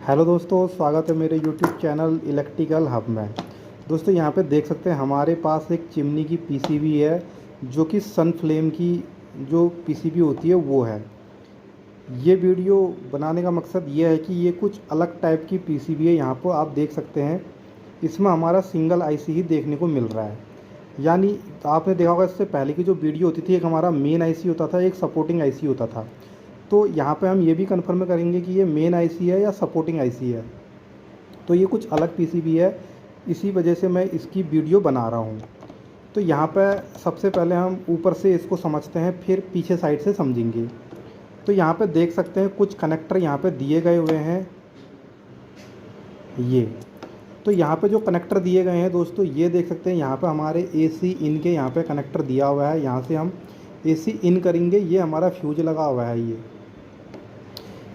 Hello दोस्तों, स्वागत है मेरे यूट्यूब चैनल इलेक्ट्रिकल हब में। दोस्तों यहाँ पे देख सकते हैं हमारे पास एक चिमनी की पीसीबी है जो कि सन फ्लेम की जो पीसीबी होती है वो है। ये वीडियो बनाने का मकसद ये है कि ये कुछ अलग टाइप की पीसीबी है। यहाँ पर आप देख सकते हैं इसमें हमारा सिंगल आईसी ही देखने को मिल रहा है। यानी आपने देखा होगा इससे पहले की जो वीडियो होती थी, एक हमारा मेन आईसी होता था, एक सपोर्टिंग आईसी होता था। तो यहाँ पे हम ये भी कंफर्म करेंगे कि ये मेन आईसी है या सपोर्टिंग आईसी है। तो ये कुछ अलग पीसीबी है, इसी वजह से मैं इसकी वीडियो बना रहा हूँ। तो यहाँ पे सबसे पहले हम ऊपर से इसको समझते हैं, फिर पीछे साइड से समझेंगे। तो यहाँ पे देख सकते हैं कुछ कनेक्टर यहाँ पे दिए गए हुए हैं ये। तो यहाँ पे जो कनेक्टर दिए गए हैं दोस्तों, ये देख सकते हैं यहाँ पे हमारे एसी इन के यहाँ पे कनेक्टर दिया हुआ है। यहाँ से हम एसी इन करेंगे, ये हमारा फ्यूज लगा हुआ है। ये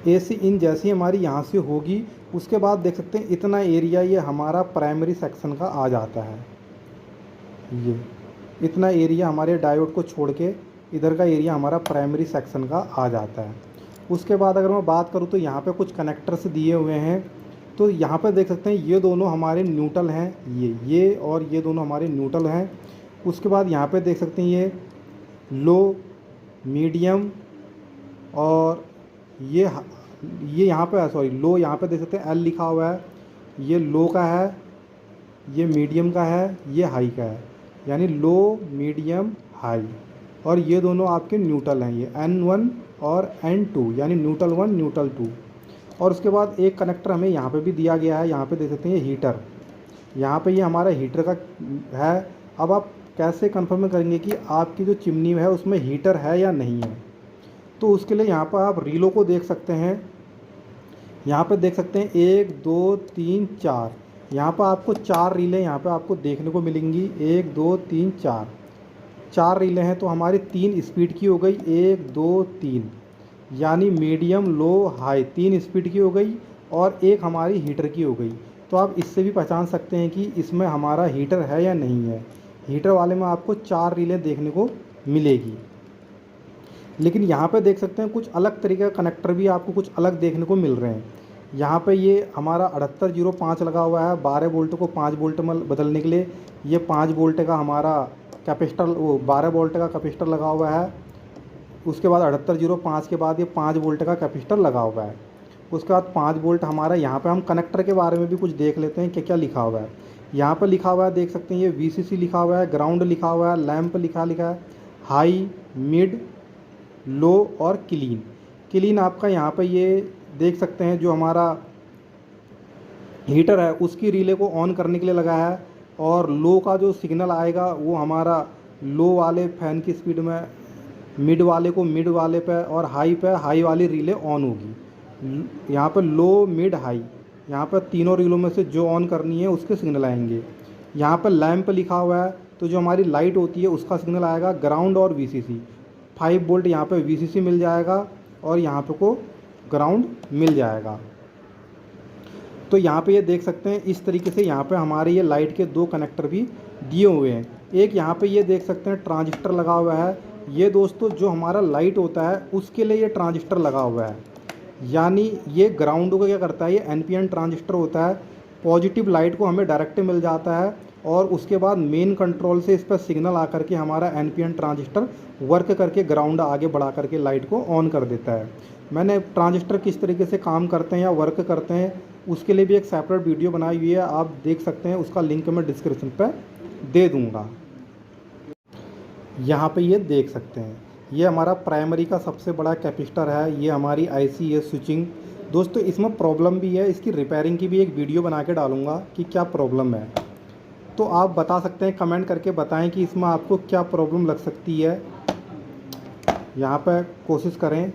एसी इन जैसी हमारी यहाँ से होगी, उसके बाद देख सकते हैं इतना एरिया ये हमारा प्राइमरी सेक्शन का आ जाता है। ये इतना एरिया हमारे डायोड को छोड़ के इधर का एरिया हमारा प्राइमरी सेक्शन का आ जाता है। उसके बाद अगर मैं बात करूँ तो यहाँ पे कुछ कनेक्टर्स दिए हुए हैं। तो यहाँ पे देख सकते हैं ये दोनों हमारे न्यूट्रल हैं, ये और ये दोनों हमारे न्यूट्रल हैं। उसके बाद यहाँ पे देख सकते हैं ये लो, मीडियम और ये यहाँ पे सॉरी लो, यहाँ पे देख सकते हैं एल लिखा हुआ है। ये लो का है, ये मीडियम का है, ये हाई का है। यानी लो, मीडियम, हाई। और ये दोनों आपके न्यूट्रल हैं, ये N1 और N2, यानी न्यूट्रल 1 न्यूट्रल 2। और उसके बाद एक कनेक्टर हमें यहाँ पे भी दिया गया है। यहाँ पे देख सकते हैं ये हीटर, यहाँ पे ये हमारा हीटर का है। अब आप कैसे कंफर्म करेंगे कि आपकी जो चिमनी है उसमें हीटर है या नहीं है? तो उसके लिए यहाँ पर आप रीलों को देख सकते हैं। यहाँ पे देख सकते हैं 1 2 3 4, यहाँ पर आपको 4 रीलें यहाँ पे आपको देखने को मिलेंगी। 1 2 3 4, 4 रीलें हैं। तो हमारी 3 स्पीड की हो गई, 1 2 3, यानी मीडियम, लो, हाई 3 स्पीड की हो गई। और एक हमारी हीटर की हो गई। तो आप इससे भी पहचान सकते हैं कि इसमें हमारा हीटर है या नहीं है। हीटर वाले में आपको 4 रीलें देखने को मिलेगी। लेकिन यहाँ पे देख सकते हैं कुछ अलग तरीके का कनेक्टर भी आपको कुछ अलग देखने को मिल रहे हैं। यहाँ पे ये हमारा 7805 लगा हुआ है, 12 वोल्ट को 5 वोल्ट में बदलने के लिए। ये 5 वोल्ट का हमारा कैपेसिटर, वो 12 वोल्ट का कैपेसिटर लगा हुआ है। उसके बाद 7805 के बाद ये 5 वोल्ट का कैपेसिटर लगा हुआ है। उसके बाद 5 वोल्ट हमारा, यहाँ पे हम कनेक्टर के बारे में भी कुछ देख लेते हैं कि क्या लिखा हुआ है। यहाँ पर लिखा हुआ है, देख सकते हैं ये VCC लिखा हुआ है, ग्राउंड लिखा हुआ है, लैंप लिखा है, हाई, मिड, लो और क्लीन। क्लीन आपका यहाँ पे ये देख सकते हैं जो हमारा हीटर है उसकी रिले को ऑन करने के लिए लगा है। और लो का जो सिग्नल आएगा वो हमारा लो वाले फैन की स्पीड में, मिड वाले को मिड वाले पे, और हाई पे हाई वाली रिले ऑन होगी। यहाँ पर लो, मिड, हाई, यहाँ पर तीनों रिलों में से जो ऑन करनी है उसके सिग्नल आएंगे। यहाँ पर लैंप लिखा हुआ है, तो जो हमारी लाइट होती है उसका सिग्नल आएगा। ग्राउंड और VCC, 5 वोल्ट यहाँ पे VCC मिल जाएगा और यहाँ पे को ग्राउंड मिल जाएगा। तो यहाँ पे ये देख सकते हैं इस तरीके से यहाँ पे हमारे ये लाइट के 2 कनेक्टर भी दिए हुए हैं। एक यहाँ पे ये देख सकते हैं ट्रांजिस्टर लगा हुआ है। ये दोस्तों जो हमारा लाइट होता है उसके लिए ये ट्रांजिस्टर लगा हुआ है। यानी ये ग्राउंड को क्या करता है, ये NPN ट्रांजिस्टर होता है। पॉजिटिव लाइट को हमें डायरेक्ट मिल जाता है और उसके बाद मेन कंट्रोल से इस पर सिग्नल आकर के हमारा NPN ट्रांजिस्टर वर्क करके ग्राउंड आगे बढ़ा करके लाइट को ऑन कर देता है। मैंने ट्रांजिस्टर किस तरीके से काम करते हैं या वर्क करते हैं उसके लिए भी एक सेपरेट वीडियो बनाई हुई है, आप देख सकते हैं। उसका लिंक मैं डिस्क्रिप्शन पर दे दूँगा। यहाँ पे ये देख सकते हैं ये हमारा प्राइमरी का सबसे बड़ा कैपेसिटर है। ये हमारी IC है स्विचिंग। दोस्तों इसमें प्रॉब्लम भी है, इसकी रिपेयरिंग की भी एक वीडियो बना के डालूँगा कि क्या प्रॉब्लम है। तो आप बता सकते हैं, कमेंट करके बताएं कि इसमें आपको क्या प्रॉब्लम लग सकती है। यहाँ पर कोशिश करें।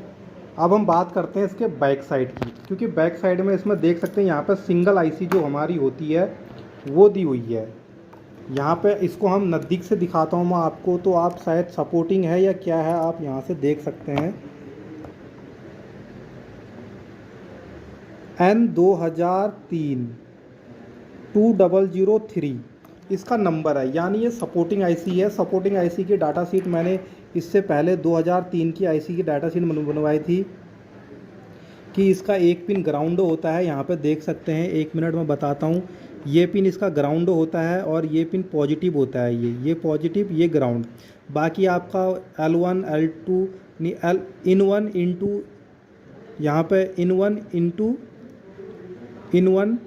अब हम बात करते हैं इसके बैक साइड की, क्योंकि बैक साइड में इसमें देख सकते हैं यहाँ पर सिंगल IC जो हमारी होती है वो दी हुई है। यहाँ पे इसको हम नज़दीक से दिखाता हूँ मैं आपको, तो आप शायद सपोर्टिंग है या क्या है आप यहाँ से देख सकते हैं। N2003 2003 इसका नंबर है, यानी ये सपोर्टिंग IC है। सपोर्टिंग IC की डाटा शीट मैंने इससे पहले 2003 की IC की डाटा शीट बनवाई थी। कि इसका एक पिन ग्राउंड होता है, यहाँ पे देख सकते हैं, 1 मिनट में बताता हूँ। ये पिन इसका ग्राउंड होता है और ये पिन पॉजिटिव होता है, ये पॉजिटिव, ये ग्राउंड। बाकी आपका L1 L2 नहीं L इन वन इंटू, यहाँ पे in one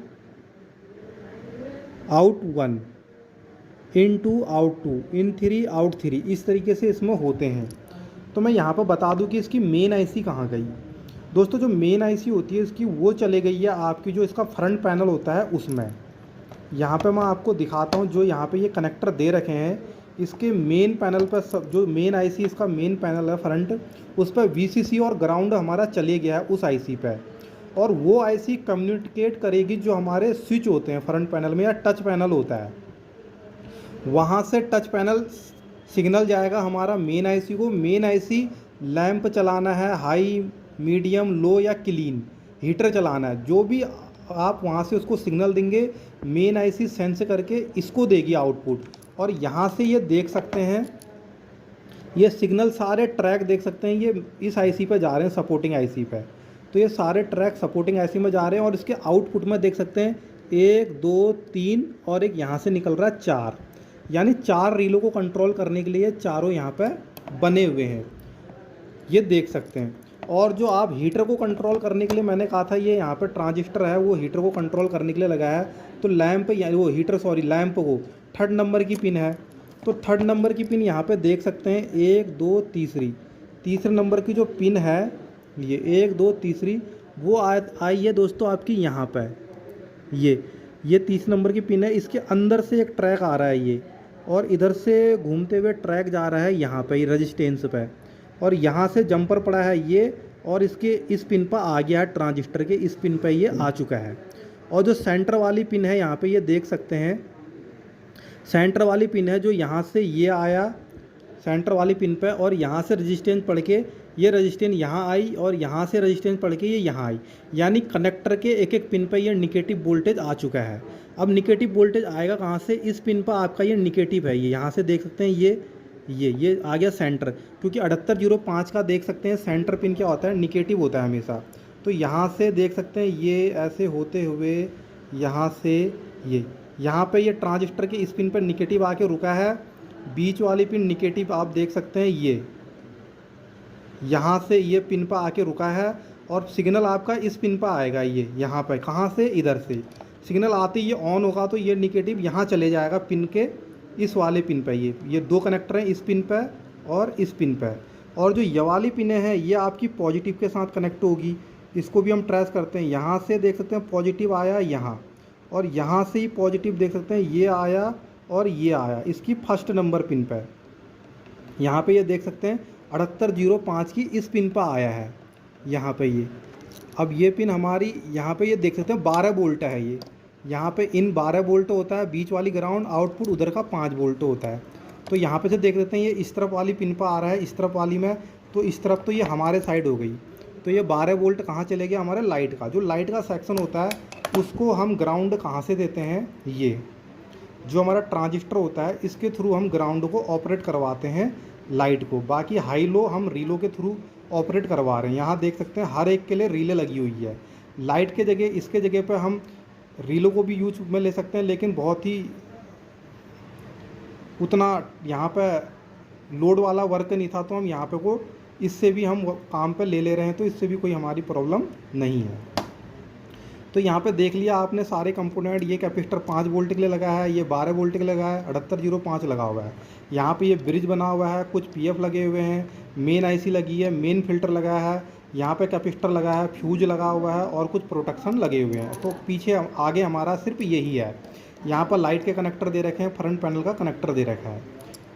out one, in two out two, in three out three, इस तरीके से इसमें होते हैं। तो मैं यहाँ पर बता दूँ कि इसकी मेन आईसी कहाँ गई। दोस्तों जो मेन आईसी होती है इसकी, वो चले गई है आपकी जो इसका फ्रंट पैनल होता है उसमें। यहाँ पे मैं आपको दिखाता हूँ, जो यहाँ पे ये कनेक्टर दे रखे हैं, इसके मेन पैनल पर सब, जो मेन आईसी इसका मेन पैनल है फ्रंट, उस पर वीसीसी और ग्राउंड हमारा चले गया है उस आईसी पे। और वो आईसी कम्युनिकेट करेगी जो हमारे स्विच होते हैं फ्रंट पैनल में या टच पैनल होता है, वहाँ से टच पैनल सिग्नल जाएगा हमारा मेन आईसी को। मेन आईसी लैंप चलाना है, हाई मीडियम लो या क्लीन, हीटर चलाना है, जो भी आप वहाँ से उसको सिग्नल देंगे, मेन आईसी सेंस करके इसको देगी आउटपुट। और यहाँ से ये देख सकते हैं, ये सिग्नल सारे ट्रैक देख सकते हैं, ये इस आईसी पे जा रहे हैं, सपोर्टिंग आईसी पे। तो ये सारे ट्रैक सपोर्टिंग आईसी में जा रहे हैं और इसके आउटपुट में देख सकते हैं 1 2 3 और एक यहाँ से निकल रहा है 4, यानी 4 रीलों को कंट्रोल करने के लिए चारों यहाँ पे बने हुए हैं, ये देख सकते हैं। और जो आप हीटर को कंट्रोल करने के लिए, मैंने कहा था ये यहाँ पे ट्रांजिस्टर है, वो हीटर को कंट्रोल करने के लिए लगाया है। तो लैंप, यानी वो हीटर, सॉरी लैंप को 3rd नंबर की पिन है, तो 3rd नंबर की पिन यहाँ पे देख सकते हैं 1 2 तीसरे नंबर की जो पिन है, ये 1 2 तीसरी, वो आई है दोस्तों आपकी यहाँ पे। ये 30 नंबर की पिन है, इसके अंदर से एक ट्रैक आ रहा है ये, और इधर से घूमते हुए ट्रैक जा रहा है यहाँ पे रजिस्टेंस पे, और यहाँ से जंपर पड़ा है ये, और इसके इस पिन पर आ गया है, ट्रांजिस्टर के इस पिन पे ये आ चुका है। और जो सेंटर वाली पिन है यहाँ पे ये देख सकते हैं, सेंटर वाली पिन है जो यहाँ से ये आया सेंटर वाली पिन पे, और यहाँ से रजिस्टेंस पढ़ के ये रजिस्टेंस यहाँ आई, और यहाँ से रजिस्टेंस पढ़ के ये यहाँ आई, यानी कनेक्टर के एक एक पिन पे ये निगेटिव वोल्टेज आ चुका है। अब निगेटिव वोल्टेज आएगा कहाँ से, इस पिन पर आपका ये निगेटिव है, ये यहाँ से देख सकते हैं, ये आ गया सेंटर, क्योंकि 7805 का देख सकते हैं सेंटर पिन क्या होता है, निगेटिव होता है हमेशा। तो यहाँ से देख सकते हैं ये ऐसे होते हुए यहाँ से ये यहाँ पे ये ट्रांजिस्टर के इस पिन पर निगेटिव आके रुका है, बीच वाली पिन निगेटिव आप देख सकते हैं, ये यहाँ से ये पिन पर आके रुका है, और सिग्नल आपका इस पिन पर आएगा, ये यहाँ पर, कहाँ से, इधर से सिग्नल आते ही ये ऑन होगा, तो ये निगेटिव यहाँ चले जाएगा पिन के इस वाले पिन पे। ये 2 कनेक्टर हैं, इस पिन पे और इस पिन पे। और जो ये वाली पिनें हैं ये आपकी पॉजिटिव के साथ कनेक्ट होगी, इसको भी हम ट्रेस करते हैं। यहाँ से देख सकते हैं पॉजिटिव आया यहाँ, और यहाँ से ही पॉजिटिव देख सकते हैं, ये आया और ये आया इसकी 1st नंबर पिन पे। यहाँ पे ये देख सकते हैं 7805 की इस पिन पर आया है यहाँ पे ये। अब ये पिन हमारी यहाँ पे ये देख सकते हैं 12 वोल्ट है, ये यहाँ पे इन 12 वोल्ट होता है, बीच वाली ग्राउंड, आउटपुट उधर का 5 वोल्ट होता है। तो यहाँ पे से देख लेते हैं ये इस तरफ वाली पिन पर आ रहा है, इस तरफ वाली में, तो इस तरफ तो ये हमारे साइड हो गई। तो ये 12 वोल्ट कहाँ चले गए, हमारे लाइट का, जो लाइट का सेक्शन होता है उसको हम ग्राउंड कहाँ से देते हैं, ये जो हमारा ट्रांजिस्टर होता है इसके थ्रू हम ग्राउंड को ऑपरेट करवाते हैं लाइट को। बाकी हाई लो हम रीलो के थ्रू ऑपरेट करवा रहे हैं। यहाँ देख सकते हैं हर एक के लिए रीले लगी हुई है। लाइट के जगह, इसके जगह पे हम रीलो को भी यूज में ले सकते हैं, लेकिन बहुत ही उतना यहाँ पे लोड वाला वर्क नहीं था, तो हम यहाँ पे को इससे भी हम काम पे ले रहे हैं, तो इससे भी कोई हमारी प्रॉब्लम नहीं है। तो यहाँ पे देख लिया आपने सारे कंपोनेंट। ये कैपेसिटर 5 वोल्ट के लिए लगा है, ये 12 वोल्ट के लिए लगा है, 7805 लगा हुआ है। यहाँ पे ये ब्रिज बना हुआ है, कुछ पीएफ लगे हुए हैं, मेन आईसी लगी है, मेन फिल्टर लगा है, यहाँ पे कैपेसिटर लगा है, फ्यूज लगा हुआ है और कुछ प्रोटेक्शन लगे हुए हैं। तो पीछे आगे हमारा सिर्फ यही है। यहाँ पर लाइट के कनेक्टर दे रखे हैं, फ्रंट पैनल का कनेक्टर दे रखा है,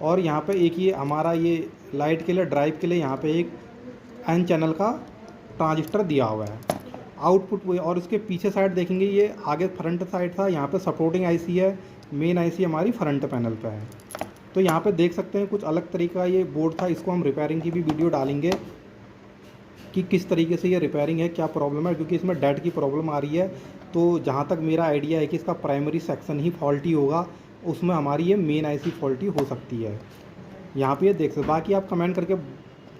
और यहाँ पे एक ये हमारा ये लाइट के लिए, ड्राइव के लिए यहाँ पे एक N चैनल का ट्रांजिस्टर दिया हुआ है आउटपुट। और इसके पीछे साइड देखेंगे, ये आगे फ्रंट साइड था, यहाँ पे सपोर्टिंग आईसी है, मेन आईसी हमारी फ्रंट पैनल पे है। तो यहाँ पे देख सकते हैं कुछ अलग तरीका ये बोर्ड था, इसको हम रिपेयरिंग की भी वीडियो डालेंगे कि किस तरीके से ये रिपेयरिंग है, क्या प्रॉब्लम है, क्योंकि इसमें डेड की प्रॉब्लम आ रही है। तो जहाँ तक मेरा आइडिया है कि इसका प्राइमरी सेक्शन ही फॉल्टी होगा, उसमें हमारी ये मेन आईसी फॉल्टी हो सकती है। यहाँ पे ये देख सकते, बाकी आप कमेंट करके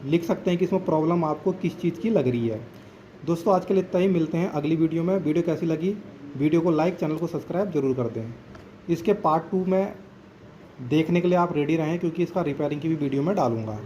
लिख सकते हैं कि इसमें प्रॉब्लम आपको किस चीज़ की लग रही है। दोस्तों आज के लिए इतना ही, मिलते हैं अगली वीडियो में। वीडियो कैसी लगी, वीडियो को लाइक, चैनल को सब्सक्राइब जरूर कर दें। इसके पार्ट 2 में देखने के लिए आप रेडी रहें, क्योंकि इसका रिपेयरिंग की भी वीडियो मैं डालूंगा।